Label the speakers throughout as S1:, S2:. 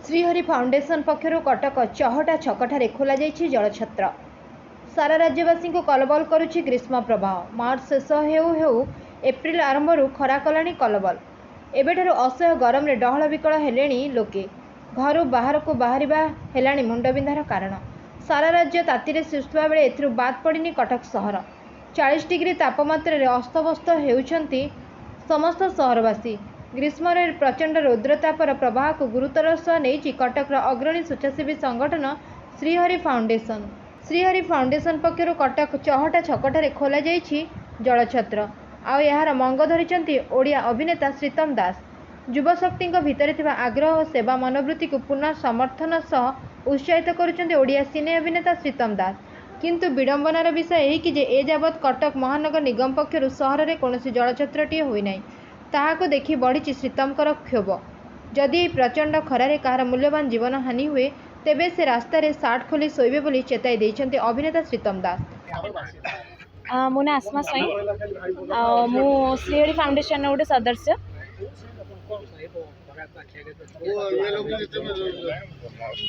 S1: Shrihari foundation पक्षर Cuttack चहटा छकठारे खोल जलछत्र। सारा राज्यवासी को कलबल करुछि ग्रीष्म प्रवाह। मार्च शेष हेउ एप्रिल आरंभ खरा कलानी कलबल। एबेठारु असह्य गरम रे डहल विकल हेलेनी लोके। घर बाहर को बाहरिबा हेलानी मुंडबिंधार कारण। सारा राज्य तातीरे सिसुवा बेले एथिरु बाद पड़िनी कटक सहर। 40 डिग्री तापमात्रा रे अस्तव्यस्त हेउछंती समस्त सहरवासी। ग्रीष्म प्रचंड रौद्रतापर प्रवाह को गुरुतर सह नहीं कटक अग्रणी स्वेच्छासेवी संगठन श्रीहरि फाउंडेशन। श्रीहरि फाउंडेशन पक्षर कटक चहटा छकठारे खोल जलछत्र। आउ यार मंग धरी ओडिया अभिनेता श्रीतम दास। युवशक्ति भितर थिबा आग्रह और सेवा मनोवृत्ति को पुनः समर्थन सह उत्साहित करुछन्ति ओडिया सिने अभिनेता श्रीतम दास। किंतु विडंबनार विषय यही कि ए यावत कटक महानगर निगम पक्षर सहर में कौन जलछत्रटीए होई नाही। ताहाको देखि बढ़ी श्रीतमकर क्षोभ। जदि प्रचंड खरारे कहार मूल्यवान जीवन हानि हुए तेबे से रास्ता रे सार्ट खोली शोइबे बोली चेताई देइछन्ति अभिनेता श्रीतम दास।
S2: मो ना आसमा स्वाई मु श्रीहरि फाउंडेशन गोटे सदस्य।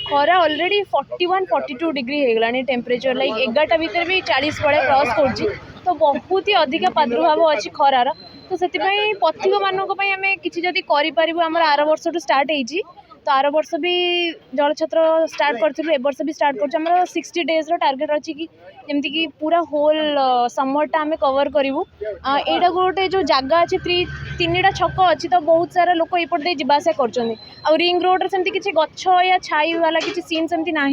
S2: खरा ऑलरेडी 41-42 डिग्री होगा टेम्परेचर लाइक 11टा भितर भी 40 बड़े क्रॉस कर तो बहुत ही अधिक प्रादुर्भाव अच्छी खरार। तो से पथिक मानक आम कि आम आर वर्ष स्टार्ट होती तो आर वर्ष भी जलछत्र स्टार्ट करूँ ए वर्ष भी स्टार्ट कर 60 डेज टार्गेट अच्छी कि जमती कि पूरा होल समरटा आम कवर करूँ। यहाँ गोटे जो जगह अच्छी 3टा छक अच्छी तो बहुत सारा लोक ये जावासा कर रिंग रोड सेमती किसी गछ या छाई वाला किसी सीन सेमती ना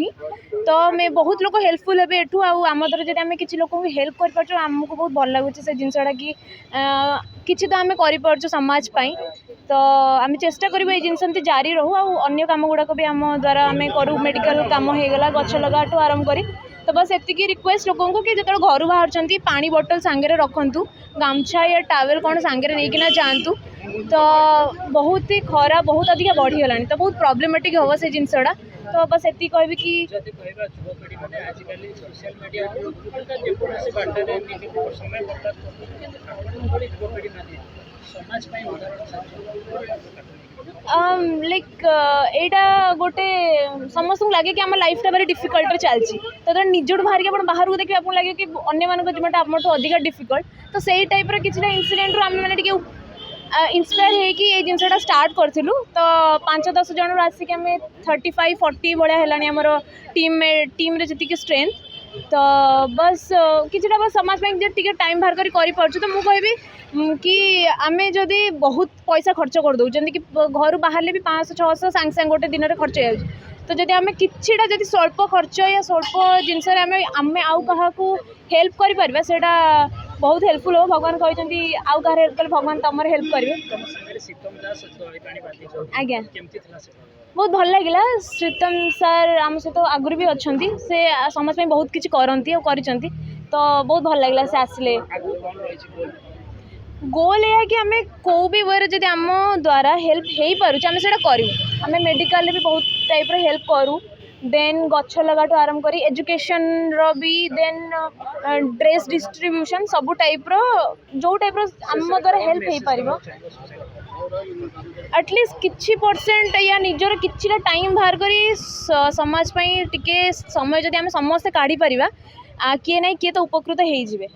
S2: तो मैं बहुत लोग हेल्पफुल हे एठू आम द्वारा जब आम किसी लोक हेल्प करमको बहुत भल लगुच से जिनसा कि किसी तो आम कर समाज पाई तो आम चेष्टा करूँ ये जिन जारी रहू अन्य काम गुड़ाक भी आम द्वारा आम करूँ मेडिकल काम होगला गछ लगाठू आरंभ करी तो बस एतिकी रिक्वेस्ट लोगों को कि जो घर बाहर पानी बोतल सांगे रखु गामछा या टावेल कौन सांगे नहीं जातु तो बहुत ही खरा बहुत अधिक बढ़ीगला तो बहुत प्रोब्लेमेटिक हम से जिनसा तो बस एति कहबी कि लाइक एटा गोटे समस्त लगे कि आम लाइफ भारी डिफिकल्ट चलती तो निजोट बाहर के बाहर को देखिए आपको लगे कि अन्य मान जीवन आमठू अधिक डिफिकल्ट तो सही टाइप किसी इनसीडेंट आम मैंने इंस्पायर है कि ये जिनसा स्टार्ट करूँ तो 5-10 जन आसिक आम 35-40 भाया है आमर टीम रे जी स्ट्रेंथ तो बस किसी बस समाज टी टाइम बाहर कर तो मुझे कि आम जदि बहुत पैसा खर्च कर दो कि घर बाहर भी 500-600 सांगे सांगे गोटे दिन में खर्च हो तो जब आम किछिटा जदि स्वल्प खर्च या स्वल्प जिनस आम आउ क्या हेल्प कर बहुत हेल्पफुल हो। भगवान कहते आउ कह हेल्प कले भगवान तुम हेल्प करेंगे। आज्ञा बहुत भल लगे श्रीतम सर आम सहित आगुरी भी अच्छा से समझ बहुत किसी करती तो बहुत भल लगे से आसिले। गोल यह कि आम कौ भी वे जब आम द्वारा हेल्प हो पार्छ आम से करूँ आम मेडिकल भी बहुत टाइप हेल्प करूँ देन गछ लगाठू आरंभ करी एजुकेशन भी देन ड्रेस डिस्ट्रीब्यूशन सबू टाइप जो टाइप आम द्वारा हेल्प हो पार एटलिस्ट किछि परसेंट या निजर किछिटा टाइम बाहर करी समाज पाई टिके समय जदि आम समस्ते काढ़ी परिबा किए ना किए तो उपकृत हो जिवे।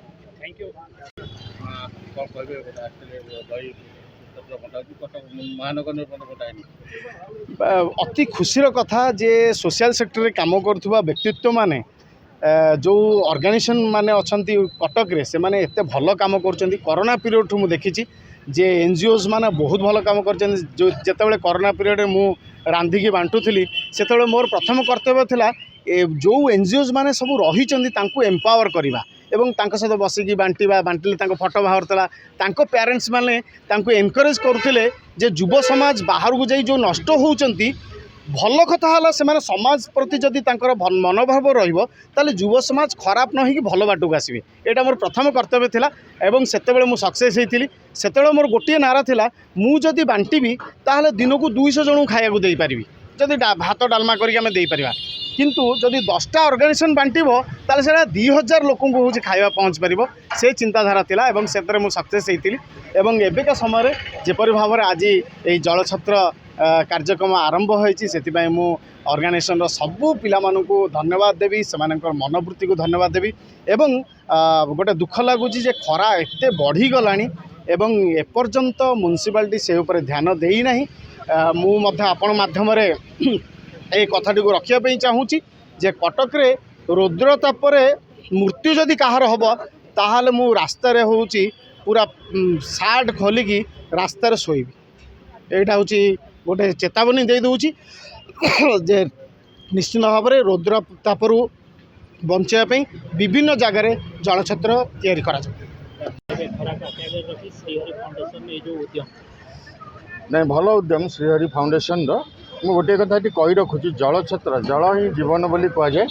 S3: अति खुशीर कथा जे सोशल सेक्टर रे काम करुवा व्यक्तित्व माने जो ऑर्गेनाइजेशन माने अच्छी कटक रे से माने एते भल काम कर कोरोना पीरियड ठू देखी जे एनजीओज माने बहुत भल काम कर जो जिते कोरोना पीरियड मु रांधिकी बांटुली से मोर प्रथम कर्तव्य थिला जो एनजीओज माने सब रही एम्पावर करवा एवं सहित बसिकी बांटिले फोटो बाहर पेरेंट्स माने एनकरेज करुले जे युव समाज बाहर को जाई जो नष्ट होउचंती भल कथा है से समाज प्रति जदि मनोभाव रही युव समाज खराब न हो भल बाटू आसवे यहाँ मोर प्रथम कर्तव्य थिला एवं सेतेबेले मु सक्सेस होइतिली। सेतेबेले मोर गोटे नारा थिला मु जदि बांटिबी ताहले दिन को 200 जन खाया को देई पारिबी जदि भात डालमा करके आम दे पारिबा किंतु जदि 10टा ऑर्गेनाइजेशन बांटिबो ताले सेटा 2000 लोक को होची खाଇବା पहुँच पारिबो से चिंताधारा थिला एवं सेतरे मु सक्सेस होइतिली एवं एबेका समय जेपरि भाव आज ये जलछत्र କାର୍ଯ୍ୟକ୍ରମ ଆରମ୍ଭ ହୋଇଛି ସେଥିପାଇଁ ମୁଁ ଅର୍ଗାନାଇଜେସନର ସବୁ ପିଲାମାନଙ୍କୁ ଧନ୍ୟବାଦ ଦେବି ସେମାନଙ୍କର ମନୋବୃତ୍ତିକୁ ଧନ୍ୟବାଦ ଦେବି ଏବଂ ଗୋଟେ ଦୁଃଖ ଲାଗୁଛି ଯେ ଖରା ଏତେ ବଢ଼ିଗଲାଣି ଏବଂ ଏପର୍ଯ୍ୟନ୍ତ ମ୍ୟୁନିସିପାଲିଟି ସେ ଉପରେ ଧ୍ୟାନ ଦେଇନାହିଁ ମୁଁ ମଧ୍ୟ ଆପଣ ମାଧ୍ୟମରେ এই কথাটিକୁ ରଖିବା ପାଇଁ ଚାହୁଁଛି ଯେ କଟକରେ ରୌଦ୍ର ତାପରେ ମୃତ୍ୟୁ ଯଦି କାହାର ହେବ ତାହେଲେ ମୁଁ ରାସ୍ତାରେ ହେଉଛି ପୁରା ସାର୍ଟ ଖୋଲିକି ରାସ୍ତାରେ ଶୋଇବି ଏଇଟା ହେଉଛି ଗୋଟେ ଚେତାବନୀ ଦେଇଦେଉଛି ଯେ ନିଶ୍ଚିତ ଭାବରେ ରୌଦ୍ର ତାପରୁ ବଞ୍ଚିବା ପାଇଁ ବିଭିନ୍ନ ଜାଗାରେ ଜଳଛତ୍ର ତିଆରି କରାଯାଉ
S4: ନାଇଁ ଭଲ ଉଦ୍ୟମ ଶ୍ରୀହରି ଫାଉଣ୍ଡେସନର ମୁଁ ଗୋଟିଏ କଥା ଏଠି କହି ରଖୁଛି ଜଳଛତ୍ର ଜଳ ହିଁ ଜୀବନ ବୋଲି କୁହାଯାଏ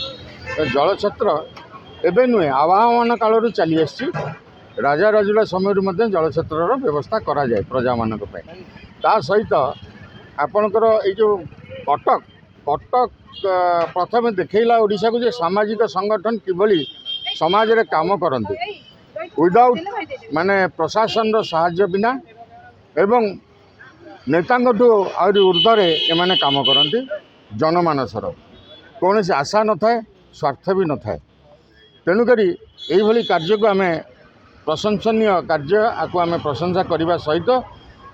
S4: ଜଳଛତ୍ର ଏବେ ନୁହେଁ ଆବାହମାନ କାଳରୁ ଚାଲି ଆସିଛି ରାଜା ରାଜୁଡ଼ା ସମୟରୁ ମଧ୍ୟ ଜଳଛତ୍ରର ବ୍ୟବସ୍ଥା କରାଯାଏ ପ୍ରଜାମାନଙ୍କ ପାଇଁ ତା ସହିତ ଆପଣଙ୍କର ଏଇ ଯେଉଁ କଟକ ପ୍ରଥମେ ଦେଖେଇଲା ଓଡ଼ିଶାକୁ ଯେ ସାମାଜିକ ସଂଗଠନ କିଭଳି ସମାଜରେ କାମ କରନ୍ତି ୱିଦାଉଟ୍ ମାନେ ପ୍ରଶାସନର ସାହାଯ୍ୟ ବିନା ଏବଂ ନେତାଙ୍କଠୁ ଆହୁରି ଉର୍ଦ୍ଧ୍ୱରେ ଏମାନେ କାମ କରନ୍ତି ଜନମାନସର କୌଣସି ଆଶା ନଥାଏ ସ୍ୱାର୍ଥ ବି ନଥାଏ ତେଣୁକରି ଏଇଭଳି କାର୍ଯ୍ୟକୁ ଆମେ ପ୍ରଶଂସନୀୟ କାର୍ଯ୍ୟ ଆକୁ ଆମେ ପ୍ରଶଂସା କରିବା ସହିତ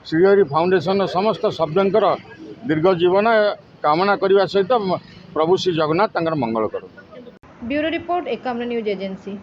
S4: ଶ୍ରୀହରି ଫାଉଣ୍ଡେସନର ସମସ୍ତ ସଭ୍ୟଙ୍କର ଦୀର୍ଘ ଜୀବନ କାମନା କରିବା ସହିତ ପ୍ରଭୁ ଶ୍ରୀ ଜଗନ୍ନାଥ ତାଙ୍କର ମଙ୍ଗଳ କରନ୍ତୁ।
S1: Bureau report Ekamra news agency.